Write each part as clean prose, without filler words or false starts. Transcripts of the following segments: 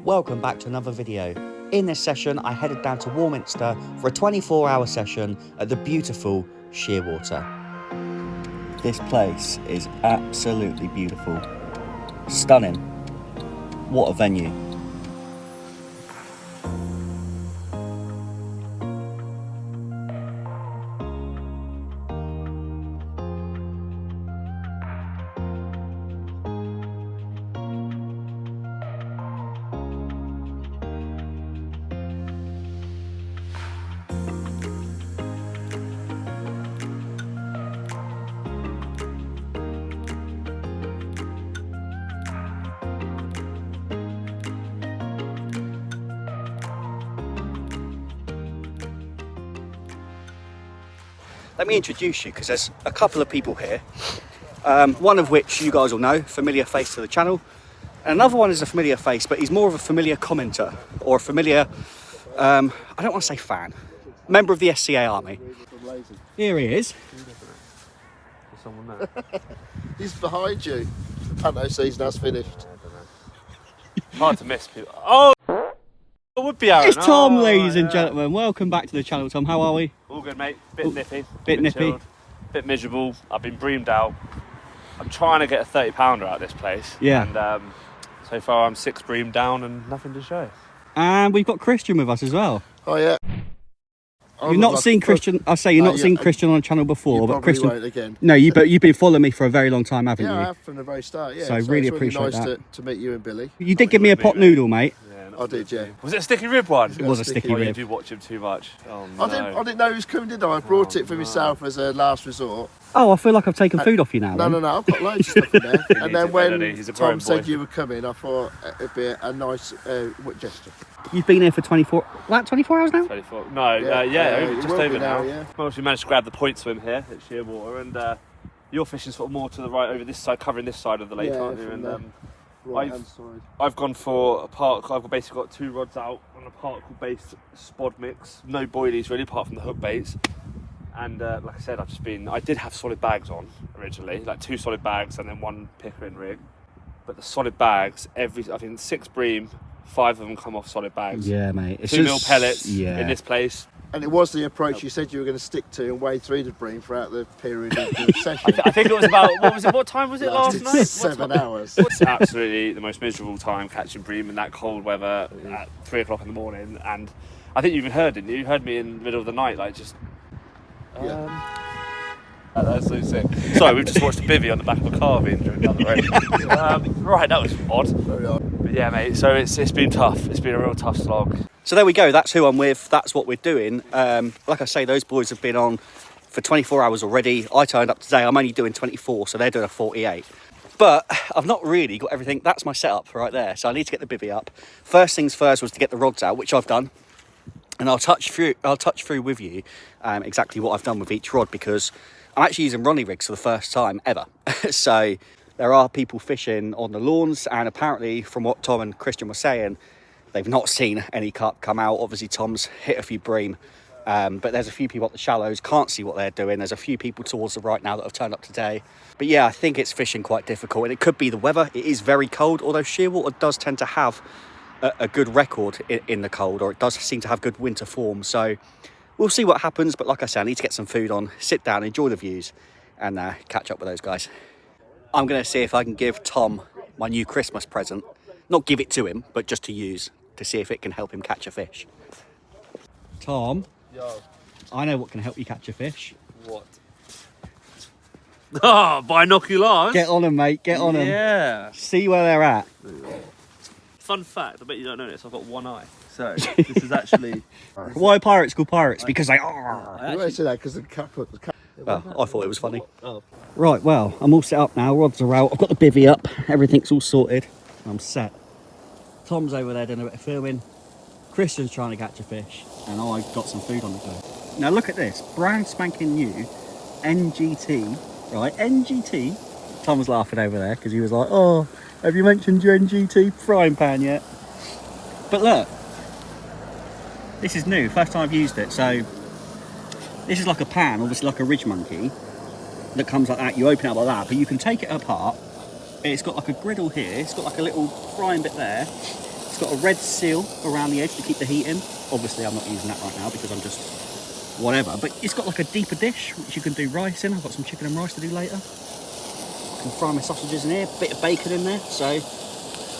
Welcome back to another video. In this session, I headed down to Warminster for a 24-hour session at the beautiful Shearwater. This place is absolutely beautiful. Stunning. What a venue. Let me introduce you, because there's a couple of people here, one of which you guys will know, familiar face to the channel, and another one is a familiar face, but he's more of a familiar commenter, or a familiar, I don't want to say fan, member of the SCA army. Here he is. He's behind you. The panto season has finished. Hard to miss people. Oh, it would be Aaron. It's Tom, ladies and gentlemen. Welcome back to the channel, Tom. How are we? All good, mate. Bit nippy. Bit nippy. Chilled, bit miserable. I've been breamed out. I'm trying to get a 30-pounder out of this place. Yeah. And so far I'm 6 breamed down and nothing to show. And we've got Christian with us as well. Oh yeah. You've not seen Christian. I say you've not seen Christian on the channel before, but Christian. Won't again. No, but you've been following me for a very long time, haven't you? Yeah, I have from the very start. Yeah. So I really appreciate nice that. to meet you and Billy. You did give me a pot noodle, mate. I did, yeah. Was it a sticky rib one? It was a sticky You rib. do watch him too much. Oh, no. I didn't know he was coming, did I? I brought it for myself as a last resort. Oh, I feel like I've taken food off you now. No, I've got loads of stuff in there. And then when He's a Tom grown said boy. you were coming, I thought it'd be a nice gesture. You've been here for 24 hours now? 24. No, it just will over be now. yeah. Well, we managed to grab the point swim here at Shearwater, and you're fishing sort of more to the right over this side, covering this side of the lake, aren't you? And Right-hand side. I've gone for a park. I've basically got 2 rods out on a particle-based spod mix. No boilies really, apart from the hook baits. And like I said, I did have solid bags on originally, like 2 solid bags and then 1 pickering rig. But the solid bags, I think 6 bream, 5 of them come off solid bags. Yeah, mate. It's 2 mil pellets in this place. And it was the approach you said you were going to stick to and wade through the bream throughout the period of the session. I think it was about, what time was it last night? 7 hours. It's absolutely the most miserable time catching bream in that cold weather at 3 o'clock in the morning. And I think you even heard, didn't you? You heard me in the middle of the night, like just... That's so sick. Sorry, we've just watched a bivvy on the back of a car being driven down the road. Right, that was odd. Very odd. But yeah, mate, so it's been tough. It's been a real tough slog. So there we go. That's who I'm with. That's what we're doing. Like I say, those boys have been on for 24 hours already. I turned up today. I'm only doing 24, so they're doing a 48. But I've not really got everything. That's my setup right there. So I need to get the bivvy up. First things first was to get the rods out, which I've done. And I'll touch through with you exactly what I've done with each rod, because I'm actually using Ronnie rigs for the first time ever. So there are people fishing on the lawns, and apparently from what Tom and Christian were saying, they've not seen any carp come out. Obviously Tom's hit a few bream, but there's a few people at the shallows, can't see what they're doing. There's a few people towards the right now that have turned up today. But yeah, I think it's fishing quite difficult, and it could be the weather. It is very cold, although Shearwater does tend to have a good record in the cold, or it does seem to have good winter form. So we'll see what happens. But like I said, I need to get some food on, sit down, enjoy the views, and catch up with those guys. I'm going to see if I can give Tom my new Christmas present. Not give it to him, but just to use, to see if it can help him catch a fish. Tom, Yo. I know what can help you catch a fish. What? Oh, binoculars? Get on them, mate. Get on them. Yeah. See where they're at. Fun fact, I bet you don't know this, I've got one eye. So, this is actually... Why are pirates called pirates? Because they are. You won't say that because the cap. Well, I thought it was funny. Oh. Right, well, I'm all set up now. Rods are out. I've got the bivvy up. Everything's all sorted. I'm set. Tom's over there doing a bit of filming. Christian's trying to catch a fish. And I've got some food on the go. Now look at this. Brand spanking new NGT. Right, NGT. Tom's laughing over there because he was like, oh, have you mentioned your NGT frying pan yet? But look. This is new. First time I've used it. So this is like a pan, obviously like a Ridge Monkey, that comes like that. You open it up like that, but you can take it apart. It's got like a griddle here. It's got like a little frying bit there. It's got a red seal around the edge to keep the heat in. Obviously, I'm not using that right now because I'm just whatever. But it's got like a deeper dish, which you can do rice in. I've got some chicken and rice to do later. I can fry my sausages in here, bit of bacon in there. So,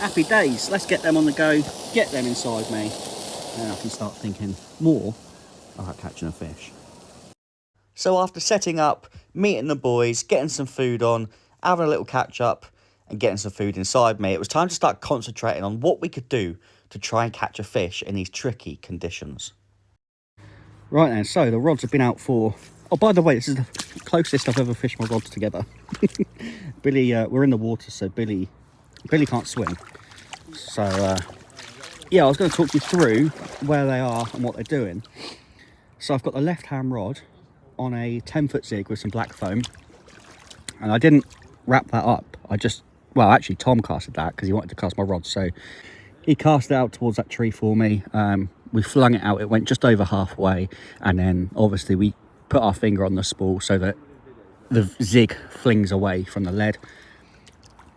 happy days. Let's get them on the go, get them inside me. And I can start thinking more about catching a fish. So after setting up, meeting the boys, getting some food on, having a little catch up and getting some food inside me, it was time to start concentrating on what we could do to try and catch a fish in these tricky conditions. Right then, so the rods have been out for... Oh, by the way, this is the closest I've ever fished my rods together. Billy, we're in the water, so Billy can't swim. So, yeah, I was going to talk you through where they are and what they're doing. So I've got the left-hand rod on a 10-foot zig with some black foam. And I didn't wrap that up. Well, actually, Tom casted that because he wanted to cast my rod. So he cast it out towards that tree for me. We flung it out. It went just over halfway. And then, obviously, we put our finger on the spool so that the zig flings away from the lead.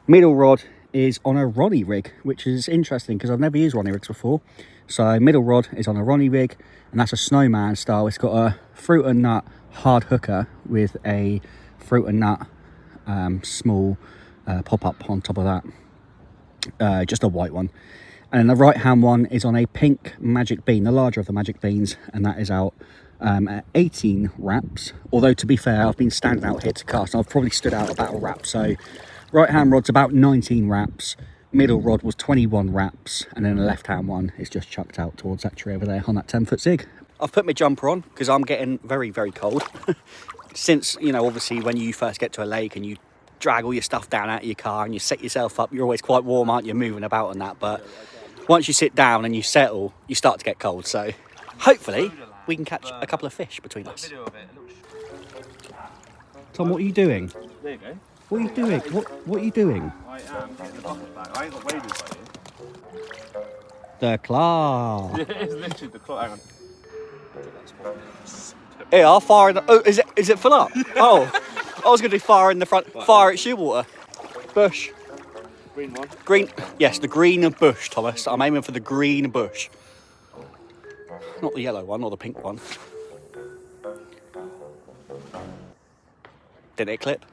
Middle rod is on a Ronnie rig, which is interesting because I've never used Ronnie rigs before. So middle rod is on a Ronnie rig, and that's a snowman style. It's got a fruit and nut hard hooker with a fruit and nut small pop-up on top of that, just a white one. And then the right hand one is on a pink magic bean, the larger of the magic beans, and that is out at 18 wraps. Although, to be fair, I've been standing out here to cast, and I've probably stood out about a wrap. So right hand rod's about 19 wraps, middle rod was 21 wraps, and then the left hand one is just chucked out towards that tree over there on that 10-foot zig. I've put my jumper on because I'm getting very, very cold. Since, you know, obviously when you first get to a lake and you drag all your stuff down out of your car and you set yourself up, you're always quite warm, aren't you, moving about and that. But once you sit down and you settle, you start to get cold. So hopefully we can catch a couple of fish between us. Tom, what are you doing? There you go. What are you doing? What are you doing? I am getting the bucket back. I ain't got waders by you. The claw. Yeah, it's literally the claw. Hang on. Here, I'll fire in the... Oh, is it full up? Oh, I was going to do fire in the front. Fire at Shearwater. Bush. Green one. Green. Yes, the green bush, Thomas. I'm aiming for the green bush. Not the yellow one or the pink one. Didn't it clip?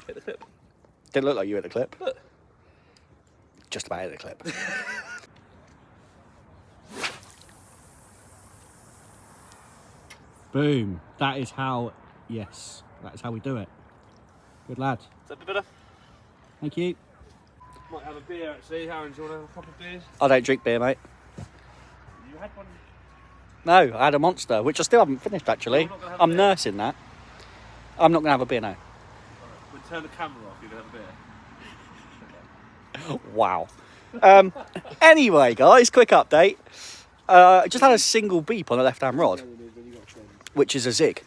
Hit the clip. Didn't look like you hit the clip. Look. Just about hit the clip. Boom. That is how, yes, that is how we do it. Good lad. Is that a bit better? Thank you. Might have a beer actually. Aaron, do you want to have a couple of beers? I don't drink beer, mate. You had one? No, I had a Monster, which I still haven't finished actually. I'm nursing that. I'm not going to have a beer now. We'll turn the camera off, you can have a beer. Wow. Anyway, guys, quick update. I just had a single beep on the left-hand rod, which is a zig.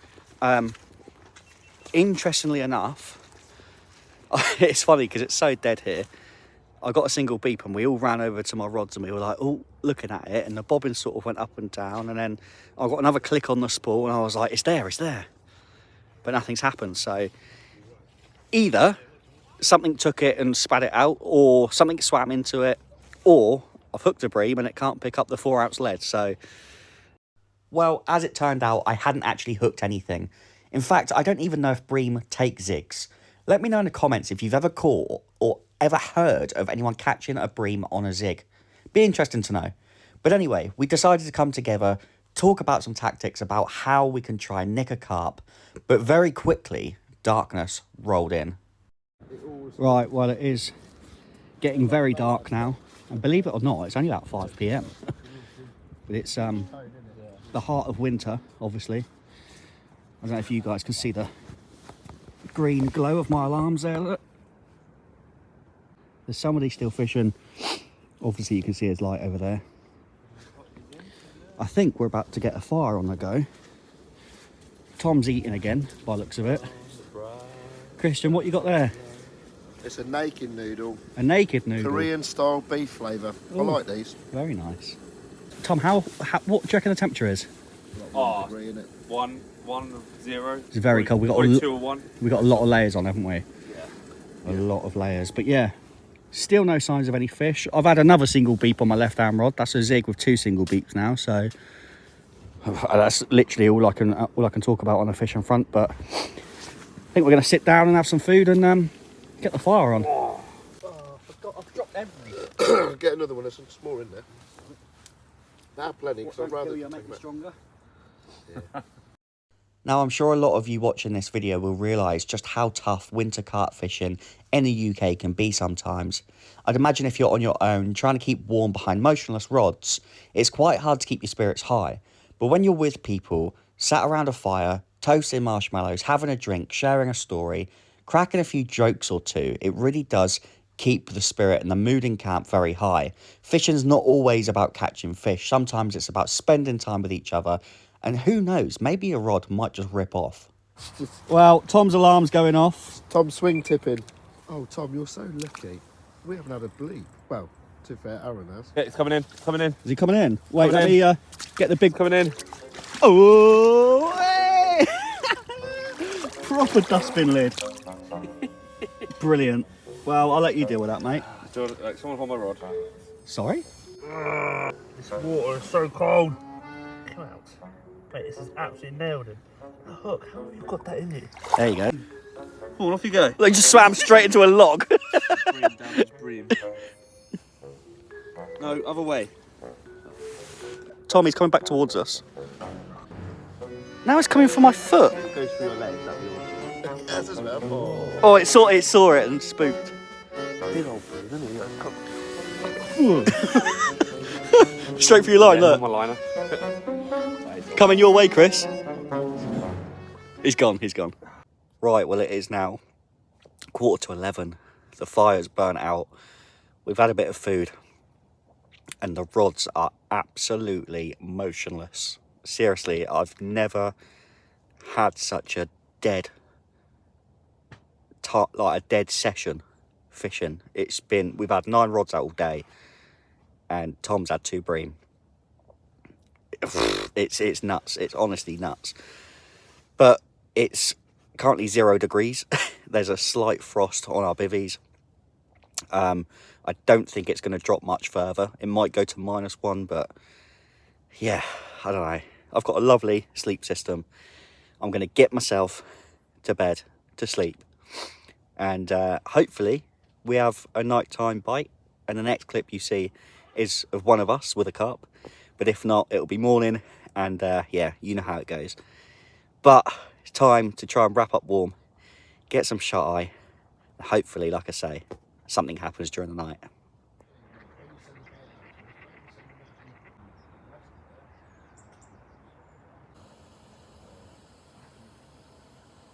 Interestingly enough, it's funny because it's so dead here. I got a single beep and we all ran over to my rods and we were like, oh, looking at it. And the bobbin sort of went up and down. And then I got another click on the spool and I was like, it's there. But nothing's happened. So either something took it and spat it out, or something swam into it, or I've hooked a bream and it can't pick up the 4-ounce lead. So, well, as it turned out, I hadn't actually hooked anything. In fact, I don't even know if bream take zigs. Let me know in the comments if you've ever caught or ever heard of anyone catching a bream on a zig. Be interesting to know. But anyway, we decided to come together, talk about some tactics about how we can try and nick a carp, but very quickly, darkness rolled in. Right, well, it is getting very dark now, and believe it or not, it's only about 5 p.m. But it's the heart of winter, obviously. I don't know if you guys can see the green glow of my alarms there, look. There's somebody still fishing. Obviously you can see his light over there. I think we're about to get a fire on the go. Tom's eating again, by the looks of it. Christian, what you got there? It's a naked noodle. A naked noodle? Korean style beef flavour. I like these. Very nice. Tom, what do you reckon the temperature is? Oh, degree, innit? 1, 0. It's very cold. We got 2 or 1. We got a lot of layers on, haven't we? Yeah. A lot of layers. But yeah, Still no signs of any fish. I've had another single beep on my left-hand rod. That's a zig with 2 single beeps now, so that's literally all I can talk about on the fishing front. But I think we're going to sit down and have some food and get the fire on. Oh, I've dropped everything. Get another one. There's some more in there. Now plenty, because I'd rather make it stronger. Yeah. Now, I'm sure a lot of you watching this video will realise just how tough winter carp fishing in the UK can be sometimes. I'd imagine if you're on your own, trying to keep warm behind motionless rods, it's quite hard to keep your spirits high. But when you're with people, sat around a fire, toasting marshmallows, having a drink, sharing a story, cracking a few jokes or two, it really does keep the spirit and the mood in camp very high. Fishing's not always about catching fish. Sometimes it's about spending time with each other. And who knows, maybe a rod might just rip off. Well, Tom's alarm's going off. Tom's swing tipping. Oh, Tom, you're so lucky. We haven't had a bleep. Well, to be fair, Aaron has. Yeah, it's coming in. Coming in. Is he coming in? Wait, Coming let me get the big... Coming in. Oh! Hey! Proper dustbin lid. Brilliant. Well, I'll let you deal with that, mate. Someone hold my rod. Sorry? This water is so cold. Come out. Mate, this is absolutely nailed it. Look, how have you got that in you? There you go. Come on, off you go. They just swam straight into a log. Bream. No, other way. Tommy's coming back towards us. Now it's coming for my foot. It goes through your legs, that'd be awesome. Yes, as well. Oh, it saw it and spooked. Big old bream, isn't he? Straight for your line, look. My liner. Coming your way, Chris. He's gone. Right, well, it is now 11:15. The fire's burnt out. We've had a bit of food. And the rods are absolutely motionless. Seriously, I've never had such a dead session fishing. We've had 9 rods out all day. And Tom's had 2 bream. It's nuts. It's honestly nuts. But it's currently 0 degrees. There's a slight frost on our bivvies. I don't think it's going to drop much further. It might go to -1, but yeah, I don't know. I've got a lovely sleep system. I'm going to get myself to bed to sleep. And hopefully we have a nighttime bite. And the next clip you see is of one of us with a carp. But if not, it'll be morning, and yeah, you know how it goes. But it's time to try and wrap up warm, get some shut-eye, and hopefully, like I say, something happens during the night.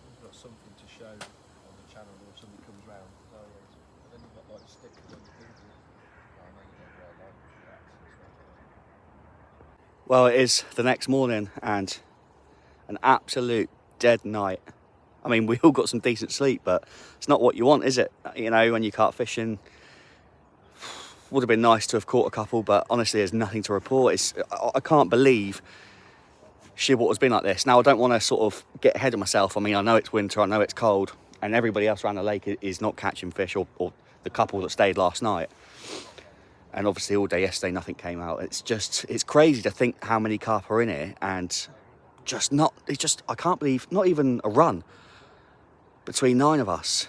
We've got something to show on the channel or somebody comes round. Oh, yeah. But then you've got like stickers on the things. I know you don't wear like that. Well, it is the next morning and an absolute dead night. I mean, we all got some decent sleep, but it's not what you want, is it? You know, when you carp fishing, would have been nice to have caught a couple, but honestly, there's nothing to report. I can't believe Shearwater's been like this. Now, I don't want to sort of get ahead of myself. I mean, I know it's winter, I know it's cold, and everybody else around the lake is not catching fish, or the couple that stayed last night. And obviously all day yesterday, nothing came out. It's crazy to think how many carp are in here, and I can't believe, not even a run between 9 of us.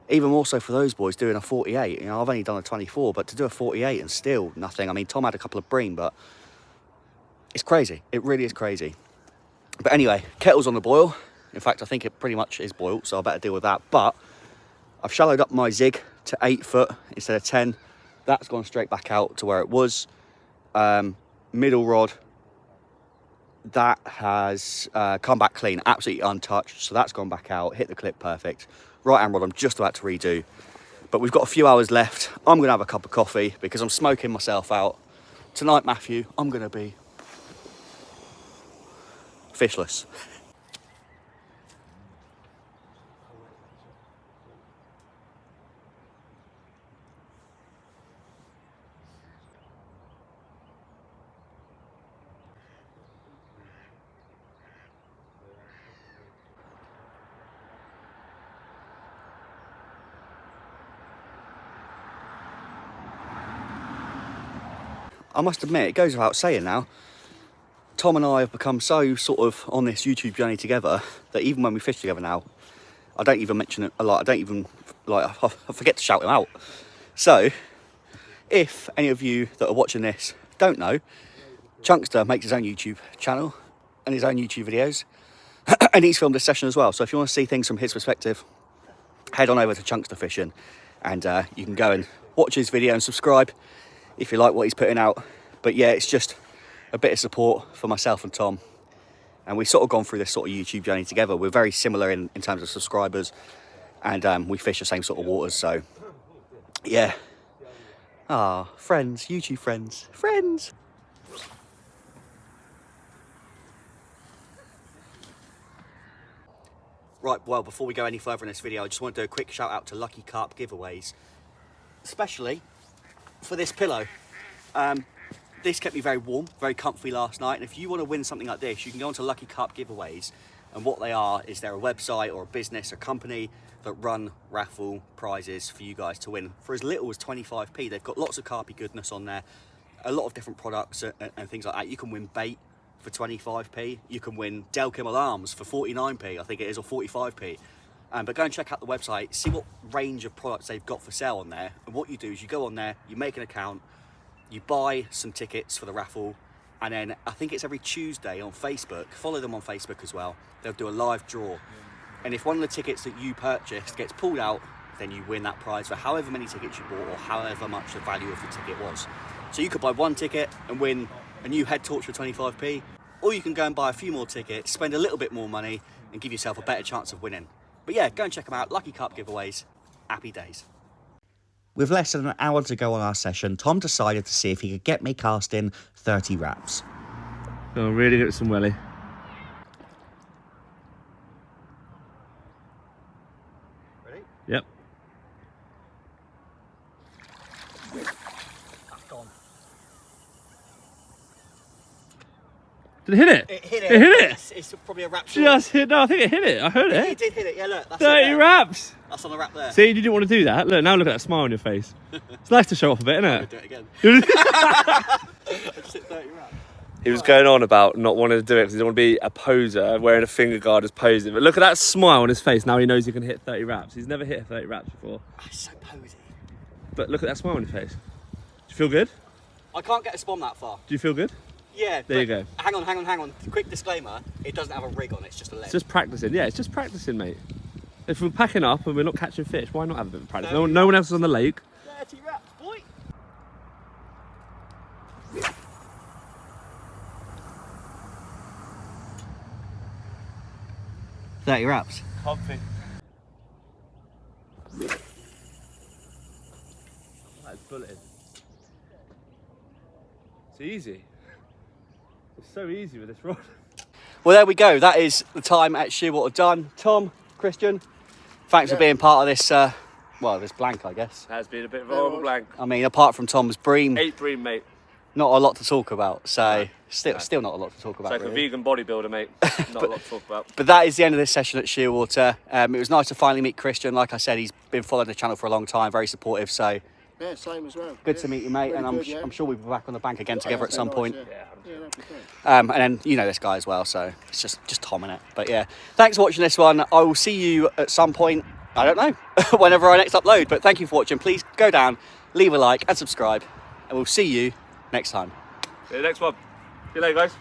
Even more so for those boys doing a 48. You know, I've only done a 24, but to do a 48 and still nothing. I mean, Tom had a couple of bream, but it's crazy. It really is crazy. But anyway, kettle's on the boil. In fact, I think it pretty much is boiled, so I better deal with that. But I've shallowed up my zig to 8 foot instead of 10. That's gone straight back out to where it was. Middle rod, that has come back clean, absolutely untouched. So that's gone back out, hit the clip perfect. Right hand rod, I'm just about to redo. But we've got a few hours left. I'm going to have a cup of coffee because I'm smoking myself out. Tonight, Matthew, I'm going to be fishless. I must admit, it goes without saying now, Tom and I have become so sort of on this YouTube journey together that even when we fish together now, I don't even mention it a lot. I don't even, like, I forget to shout him out. So, if any of you that are watching this don't know, Chunkster makes his own YouTube channel and his own YouTube videos, and he's filmed this session as well. So if you want to see things from his perspective, head on over to Chunkster Fishing, and you can go and watch his video and subscribe if you like what he's putting out. But yeah, it's just a bit of support for myself and Tom, and we've sort of gone through this sort of YouTube journey together. We're very similar in terms of subscribers, and we fish the same sort of waters, so yeah. Friends, YouTube friends. Right, well, before we go any further in this video, I just want to do a quick shout out to Lucky Carp giveaways, especially for this pillow. This kept me very warm, very comfy last night, and if you want to win something like this, you can go onto Lucky Carp giveaways, and what they are is they're a website or a business, a company that run raffle prizes for you guys to win for as little as 25p. They've got lots of carpy goodness on there, a lot of different products and things like that. You can win bait for 25p. You can win Delkim alarms for 49p, I think it is, or 45p. But go and check out the website, see what range of products they've got for sale on there. And what you do is you go on there, you make an account, you buy some tickets for the raffle, and then I think it's every Tuesday on Facebook. Follow them on Facebook as well. They'll do a live draw. And if one of the tickets that you purchased gets pulled out, then you win that prize for however many tickets you bought or however much the value of the ticket was. So you could buy one ticket and win a new head torch for 25p, or you can go and buy a few more tickets, spend a little bit more money, and give yourself a better chance of winning. But yeah, go and check them out. Lucky Carp giveaways. Happy days. With less than an hour to go on our session, Tom decided to see if he could get me casting 30 wraps. Oh, really get some welly. Ready? Yep. That's gone. Did it hit it? It hit it. It hit it? It's probably a wrap short. Just hit. No, I think it hit it. I heard It it. did hit it. Yeah, look. That's 30 it there. wraps. That's on the wrap there. See, you didn't want to do that. Look, now look at that smile on your face. It's nice to show off a bit, isn't I'll it? do it again. I just hit 30 wraps. He was going on about not wanting to do it because he didn't want to be a poser, wearing a finger guard as posing. But look at that smile on his face. Now he knows he can hit 30 wraps. He's never hit 30 wraps before. That's so posy. But look at that smile on his face. Do you feel good? I can't get a spawn that far. Do you feel good? Yeah. There you go. Hang on. Quick disclaimer. It doesn't have a rig on it. It's just a leg. It's just practicing. Yeah, it's just practicing, mate. If we're packing up and we're not catching fish, why not have a bit of practice? No one else is on the lake. 30 wraps, boy. $30 wraps. Comfy. That is bulleted. It's easy. It's so easy with this rod. Well, there we go. That is the time at Shearwater done. Tom, Christian, thanks for being part of this, well, this blank, I guess. Has been a bit of a horrible blank. I mean, apart from Tom's bream, 8 bream, mate. not a lot to talk about. So, still not a lot to talk about, So for really. vegan bodybuilder, mate, not a lot to talk about. But that is the end of this session at Shearwater. It was nice to finally meet Christian. Like I said, he's been following the channel for a long time, very supportive. So, Yeah, same as well. good to meet you, mate. Really and I'm, good, yeah. I'm sure we'll be back on the bank again together at Yeah, some nice, point. Yeah, that'd be great. And then you know this guy as well, so it's just Tom in it. But yeah, thanks for watching this one. I will see you at some point, I don't know, whenever I next upload. But thank you for watching. Please go down, leave a like and subscribe, and we'll see you next time. See you next one. See you later, guys.